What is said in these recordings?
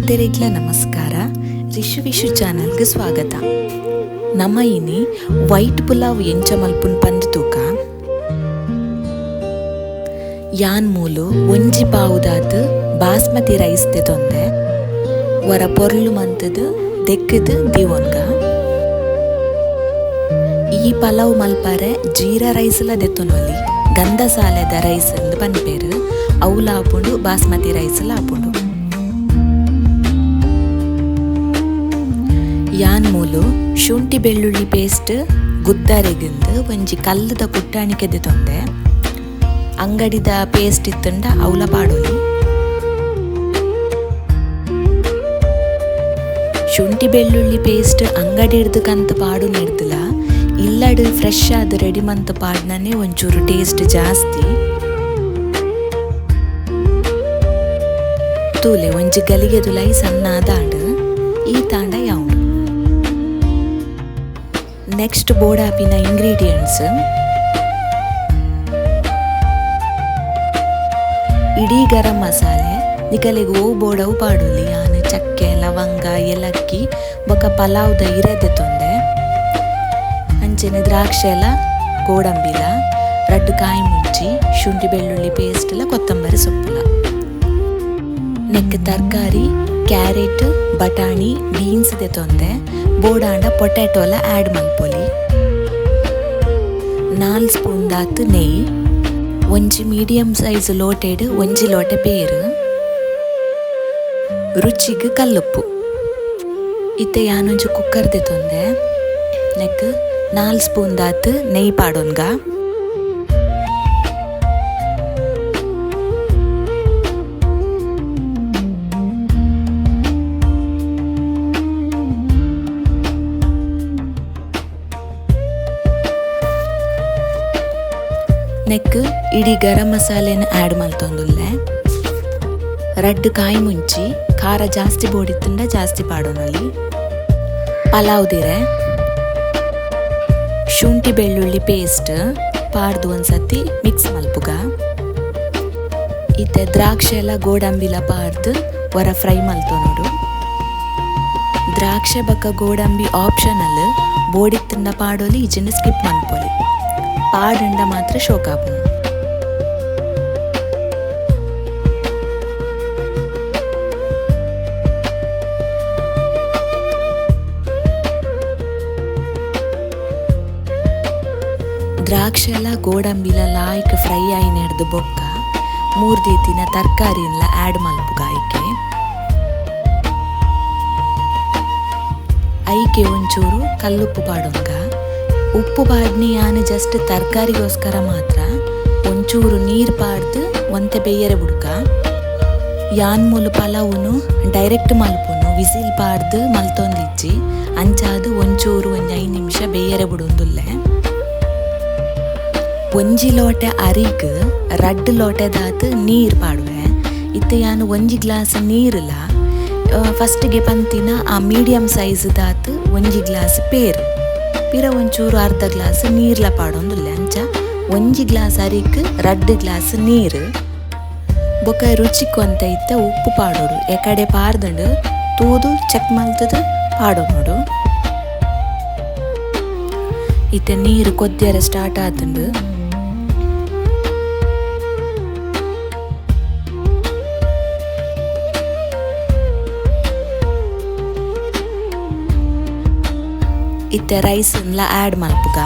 ಮಾತೆರೆಗ್ಲ ನಮಸ್ಕಾರ. ರಿಷು ಚಾನಲ್ಗೆ ಸ್ವಾಗತ. ನಮ್ಮ ಇನಿ ವೈಟ್ ಪುಲಾವ್ ಎಂಚ ಮಲ್ಪುನ್ ಪಂದ್ ತೂಕ ಯಾನ್ ಮೂಲು ಒಂಜಿ ಪಾವುದಾತ್ ಬಾಸ್ಮತಿ ರೈಸ್ ತೆತೊಂದೆ ವರ ಪೊರ್ಲು ಮಂತದ್ ದೆಕ್ಕದ್ ದಿವೊನ್ಗ. ಈ ಪಲಾವ್ ಮಲ್ಪರೆ ಜೀರಾ ರೈಸ್ಲ ದೆತ್ತೊನೊಲಿ ಗಂಧಸಾಲೆದ ರೈಸ್ ಎಂದು ಪನ್ಪೇರು. ಅವುಲ ಆಪುಂಡು ಬಾಸ್ಮತಿ ರೈಸ್ಲ ಆಪುಂಡು. ಯಾನ್ ಮೂಲು ಶುಂಠಿ ಬೆಳ್ಳುಳ್ಳಿ ಪೇಸ್ಟ್ ಗುದ್ದಾರೆಗಿಂದು ಒಂಜಿ ಕಲ್ಲುದ ಕುಟ್ಟಾಣಿಕೆ ದೆತೊಂದೆ. ಅಂಗಡಿದ ಪೇಸ್ಟ್ ಇತ್ತಂಡ ಅವಲ ಪಾಡೋಲಿ. ಶುಂಠಿ ಬೆಳ್ಳುಳ್ಳಿ ಪೇಸ್ಟ್ ಅಂಗಡಿ ಹಿಡ್ದು ಕಂತ ಪಾಡು ನೆಡ್ದಿಲ್ಲ, ಇಲ್ಲಡ್ ಫ್ರೆಶ್ ಆದ ರೆಡಿ ಮಂತ ಪಾಡ್ನೇ ಒಂಚೂರು ಟೇಸ್ಟ್ ಜಾಸ್ತಿ. ತೂಲೆ ಒಂಜಿ ಗಲಿಗೆದುಲೈ ಸಣ್ಣ ದಾಂಡ್ ಈ ತಾಂಡ ಯಾವುದು. ನೆಕ್ಸ್ಟ್ ಬೋಡಾಪಿನ ಇಂಗ್ರೀಡಿಯೆಂಟ್ಸ್: ಇಡೀ ಗರಂ ಮಸಾಲೆ ನಿಕಲೆಗ್ ಓ ಬೋಡವು ಪಾಡೋಲಿ. ಯಾನು ಚಕ್ಕೆ ಲವಂಗ ಏಲಕ್ಕಿ ಬೊಕ ಪಲಾವ್ದ ಇರೆದೆ ತೊಂದೆ. ಅಂಚೆನೆ ದ್ರಾಕ್ಷಿ ಎಲ್ಲ ಗೋಡಂಬಿಲ ರಡ್ಡು ಕಾಯಿ ಮುಂಚಿ ಶುಂಠಿ ಬೆಳ್ಳುಳ್ಳಿ ಪೇಸ್ಟ್ಲ ಕೊತ್ತಂಬರಿ ಸೊಪ್ಪುಲ. ನೆಕ್ ತರಕಾರಿ ಕ್ಯಾರೆಟ್ ಬಟಾಣಿ ಬೀನ್ಸ್ ದೆತೊಂದೆ. ಬೋಡಾಂಡ ಪೊಟ್ಯಾಟೋಲ ಆ್ಯಡ್ ಮಲ್ಪೊಲಿ. 4 ಸ್ಪೂನ್ ದಾತ್ ನೆಯ್, ಒಂಜಿ ಮೀಡಿಯಂ ಸೈಜ್ ಲೋಟೆಡ್ ಒಂಜಿ ಲೋಟೆ ಪೇರು, ರುಚಿಗ್ ಕಲ್ಲುಪ್ಪು. ಇತ್ತೆ ಯಾನೊಂಜಿ ಕುಕ್ಕರ್ ದೆತೊಂದೆ. ನೆಕ್ 4 ಸ್ಪೂನ್ ದಾತ್ ನೆಯ್ ಪಾಡೋನ್ಗ. ನೆಕ್ ಇಡೀ ಗರಂ ಮಸಾಲೆನ ಆ್ಯಡ್ ಮಲ್ತೊಂದುಲ್ಲೆ. ರಡ್ಡು ಕಾಯಿ ಮುಂಚಿ ಖಾರ ಜಾಸ್ತಿ ಬೋಡಿತ್ತಂಡ ಜಾಸ್ತಿ ಪಾಡೋನಲ್ಲಿ. ಪಲಾವ್ದಿರೆ ಶುಂಠಿ ಬೆಳ್ಳುಳ್ಳಿ ಪೇಸ್ಟ್ ಪಾಡ್ದು ಒಂದ್ಸತಿ ಮಿಕ್ಸ್ ಮಲ್ಪುಗ. ಇತ್ತೆ ದ್ರಾಕ್ಷಿ ಎಲ್ಲ ಗೋಡಂಬಿಲ ಪಾಡ್ದು ವರ ಫ್ರೈ ಮಲ್ತೊನೋಡು. ದ್ರಾಕ್ಷಿ ಬಕ್ಕ ಗೋಡಂಬಿ ಆಪ್ಷನಲ್, ಬೋಡಿತ್ತಂಡ ಪಾಡೋಲಿ ಈಜಿನ ಸ್ಕಿಪ್ ಮಲ್ಪೊಲಿ. ಪಾಡಂಡ ಮಾತ್ರ ಶೋಕಾಪುನು. ದ್ರಾಕ್ಷಿ ಎಲ್ಲ ಗೋಡಂಬಿಲ ಲಾಯ್ಕ್ ಫ್ರೈ ಆಯಿ ನೆಡ್ದು ಬೊಕ್ಕ 3 ರೀತಿನ ತರಕಾರಿನ ಆ್ಯಡ್ ಮಲ್ಪುಗ. ಐಕೆ ಒಂಚೂರು ಕಲ್ಲುಪ್ಪು ಪಾಡೋಂಗ. ಉಪ್ಪು ಪಾಡ್ನಿ ಯಾನು ಜಸ್ಟ್ ತರಕಾರಿಗೋಸ್ಕರ ಮಾತ್ರ ಒಂಚೂರು ನೀರು ಪಾಡ್ದು ಒಂತೆ ಬೇಯರೆ ಬುಡ್ಕ. ಯಾನ್ ಮೂಲು ಪಲಾವುನು ಡೈರೆಕ್ಟ್ ಮಲ್ಪುನು ವಿಸಿಲ್ ಪಾಡ್ದು ಮಲ್ತೊಂದಿಜ್ಜಿ ಅಂಚಾದು ಒಂಚೂರು 5 ನಿಮಿಷ ಬೇಯರೆ ಬಿಡೊಂದುಲ್ಲೆ. ಒಂಜಿ ಲೋಟೆ ಅರಿಗ್ 2 ಲೋಟೆ ದಾತ್ ನೀರು ಪಾಡುವೆ. ಇತ್ತೆ ಯಾನು 1 ಗ್ಲಾಸ್ ನೀರಲ್ಲ ಫಸ್ಟ್ಗೆ ಪಂತಿನ ಆ ಮೀಡಿಯಂ ಸೈಜ್ ದಾತ್ 1 ಗ್ಲಾಸ್ ಪೇರು ಪಿರ ಒಂಚೂರು ಅರ್ಧ ಗ್ಲಾಸ್ ನೀರ್ಲ ಪಾಡೊಂದುಲ್ಲೆ. ಅಂಚ 1 ಗ್ಲಾಸ್ ಅರಿಕ್ 2 ಗ್ಲಾಸ್ ನೀರು. ಬೊಕ ರುಚಿಕ್ ಅಂತ ಇತ್ತ ಉಪ್ಪು ಪಾಡೋಡು. ಎಕಡೆ ಪಾರ್ದಂಡು ತೂದು ಚೆಕ್ ಮಲ್ತದ ಪಾಡೋಡು. ಇತ್ತೆ ನೀರು ಕೊದ್ಯರ ಸ್ಟಾರ್ಟ್ ಆತಂಡು ಇತ್ತೆ ರೈಸ್ ಆ್ಯಡ್ ಮಲ್ಪುಗ.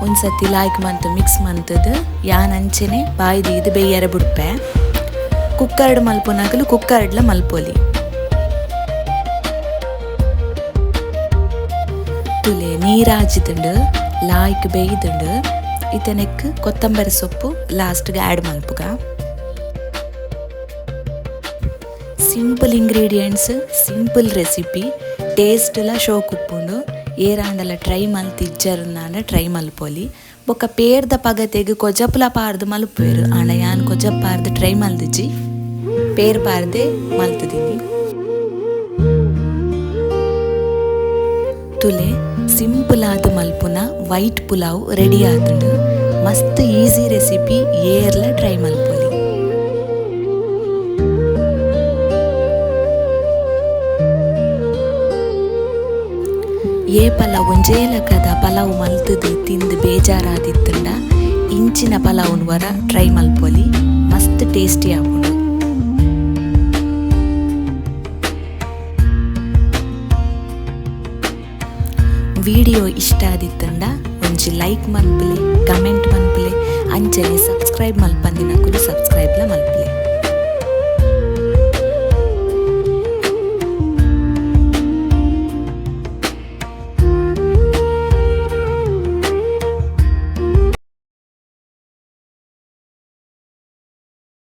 ಒಂದ್ಸತಿ ಲಾಯ್ಕ್ ಮಂತ್ ಮಿಕ್ಸ್ ಮಂತದ್ ಯಾನ್ ಅಂಚೆನೆ ಬಾಯ್ದು ಇದು ಬೇಯರೆ ಬಿಡ್ಪೆ. ಕುಕ್ಕರ್ಡ್ ಮಲ್ಪುನಾಗಲು ಕುಕ್ಕರ್ಡ್ಲ ಮಲ್ಪೊಲಿ. ತುಲೆ ನೀರಾಜಿದಂಡು ಲಾಯ್ಕ್ ಬೇಯ್ದಂಡು ಇತನೆಕ್ ಕೊತ್ತಂಬರಿ ಸೊಪ್ಪು ಲಾಸ್ಟ್ಗೆ ಆ್ಯಡ್ ಮಲ್ಪುಗ. ಸಿಂಪಲ್ ಇಂಗ್ರೀಡಿಯೆಂಟ್ಸ್, ಸಿಂಪಲ್ ರೆಸಿಪಿ, ಟೇಸ್ಟ್ಲ ಶೋಕ್ ಉಪ್ಪುಂಡು. ಏರಾಂಡಲ ಟ್ರೈ ಮಲ್ತಿಜ್ಜರ್ನಾಂಡ ಟ್ರೈ ಮಲ್ಪೊಲಿ. ಬೊಕ್ಕ ಪೇರ್ದ ಪಗತೆಗ್ ಕೊಜಪ್ಲ ಪಾರ್ದು ಮಲ್ಪುವೆರು. ಆಂಡ ಯಾನ್ ಕೊಜಪ್ ಪಾರ್ದು ಟ್ರೈ ಮಲ್ದಿಜ್ಜಿ ಪೇರ್ ಪಾರ್ದೆ ಮಲ್ತದಿನಿ. ತುಲೆ ಸಿಂಪಲ್ ಆದ ಮಲ್ಪುನ ವೈಟ್ ಪುಲಾವ್ ರೆಡಿ ಆತುಂಡು. ಮಸ್ತ್ ಈಸಿ ರೆಸಿಪಿ ಏರ್ಲ ಟ್ರೈ ಮಲ್ಪೊಲಿ. ಪಲಾವ್ ಒಂಜೇಲಕದ ಪಲಾವ್ ಮಲ್ತದು ತಿಂದು ಬೇಜಾರಾದಿತ್ತಂಡ ಇಂಚಿನ ಪಲಾವ್ನ ವರ ಟ್ರೈ ಮಲ್ಪೊಲಿ, ಮಸ್ತ್ ಟೇಸ್ಟಿ ಆಪುಂಡು. ವಿಡಿಯೋ ಇಷ್ಟ ಆದಿತ್ತಂಡ ಒಂಜಿ ಲೈಕ್ ಮಲ್ಪಲೆ, ಕಮೆಂಟ್ ಮಲ್ಪಲೆ, ಅಂಚನೆ ಸಬ್ಸ್ಕ್ರೈಬ್ ಮಲ್ಪಂದಿನಕುಲು ಸಬ್ಸ್ಕ್ರೈಬ್ಲ ಮಲ್ಪಲೆ.